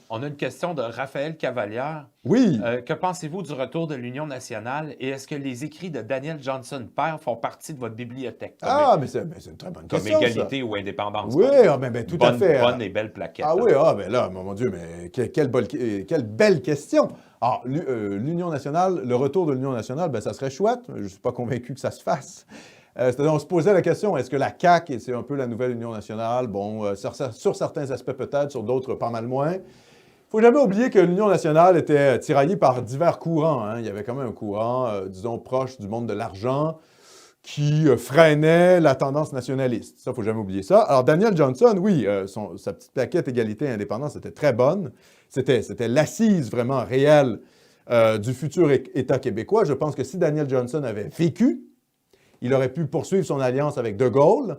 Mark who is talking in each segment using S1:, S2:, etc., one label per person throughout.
S1: On a une question de Raphaël Cavalière.
S2: Oui.
S1: Que pensez-vous du retour de l'Union nationale et est-ce que les écrits de Daniel Johnson père font partie de votre bibliothèque
S2: Ah, mais c'est une très bonne
S1: comme
S2: question, ça.
S1: égalité ou indépendance,
S2: Oui,
S1: par
S2: ah,
S1: exemple?
S2: tout à fait.
S1: Bonne et belle plaquette,
S2: Ah
S1: hein?
S2: oui, ah ben là, mon Dieu, mais quelle belle question. Alors, l'Union nationale, le retour de l'Union nationale, ben ça serait chouette. Je ne suis pas convaincu que ça se fasse. C'est-à-dire, on se posait la question, est-ce que la CAQ, et c'est un peu la nouvelle Union nationale, bon, sur certains aspects peut-être, sur d'autres pas mal moins. Il ne faut jamais oublier que l'Union nationale était tiraillée par divers courants, hein. Il y avait quand même un courant, disons, proche du monde de l'argent, qui freinait la tendance nationaliste. Ça, il ne faut jamais oublier ça. Alors, Daniel Johnson, oui, sa petite plaquette égalité et indépendance était très bonne. C'était l'assise vraiment réelle du futur État québécois. Je pense que si Daniel Johnson avait vécu, il aurait pu poursuivre son alliance avec De Gaulle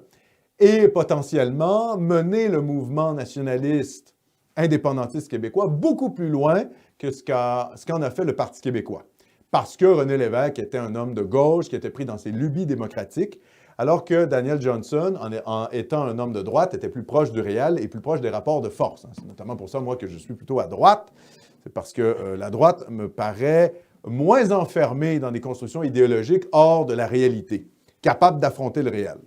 S2: et potentiellement mener le mouvement nationaliste indépendantiste québécois beaucoup plus loin que ce qu'en a fait le Parti québécois. Parce que René Lévesque était un homme de gauche qui était pris dans ses lubies démocratiques, alors que Daniel Johnson, en étant un homme de droite, était plus proche du réel et plus proche des rapports de force. C'est notamment pour ça, moi, que je suis plutôt à droite. C'est parce que la droite me paraît moins enfermée dans des constructions idéologiques hors de la réalité, capable d'affronter le réel.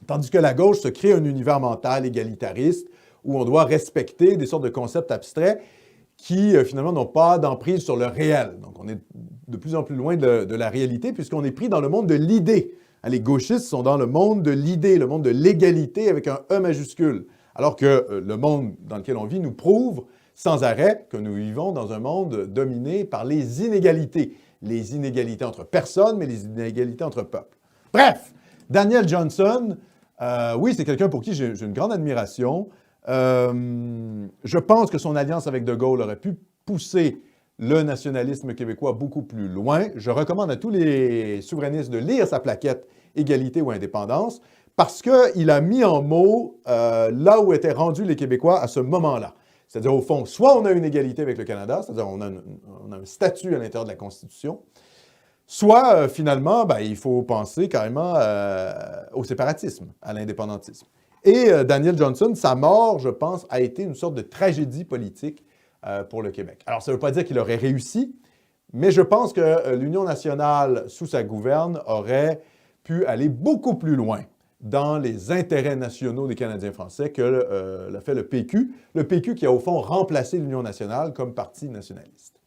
S2: Tandis que la gauche se crée un univers mental égalitariste où on doit respecter des sortes de concepts abstraits qui, finalement, n'ont pas d'emprise sur le réel. Donc, on est de plus en plus loin de la réalité puisqu'on est pris dans le monde de l'idée. Les gauchistes sont dans le monde de l'idée, le monde de l'égalité avec un E majuscule. Alors que le monde dans lequel on vit nous prouve sans arrêt que nous vivons dans un monde dominé par les inégalités. Les inégalités entre personnes, mais les inégalités entre peuples. Bref, Daniel Johnson, oui, c'est quelqu'un pour qui j'ai une grande admiration. Je pense que son alliance avec De Gaulle aurait pu pousser le nationalisme québécois beaucoup plus loin. Je recommande à tous les souverainistes de lire sa plaquette « Égalité ou indépendance » parce qu'il a mis en mots là où étaient rendus les Québécois à ce moment-là. C'est-à-dire, au fond, soit on a une égalité avec le Canada, c'est-à-dire on a un statut à l'intérieur de la Constitution, soit, finalement, il faut penser carrément au séparatisme, à l'indépendantisme. Et Daniel Johnson, sa mort, je pense, a été une sorte de tragédie politique pour le Québec. Alors, ça ne veut pas dire qu'il aurait réussi, mais je pense que l'Union nationale, sous sa gouverne, aurait pu aller beaucoup plus loin dans les intérêts nationaux des Canadiens français que l'a fait le PQ. Le PQ qui a, au fond, remplacé l'Union nationale comme parti nationaliste.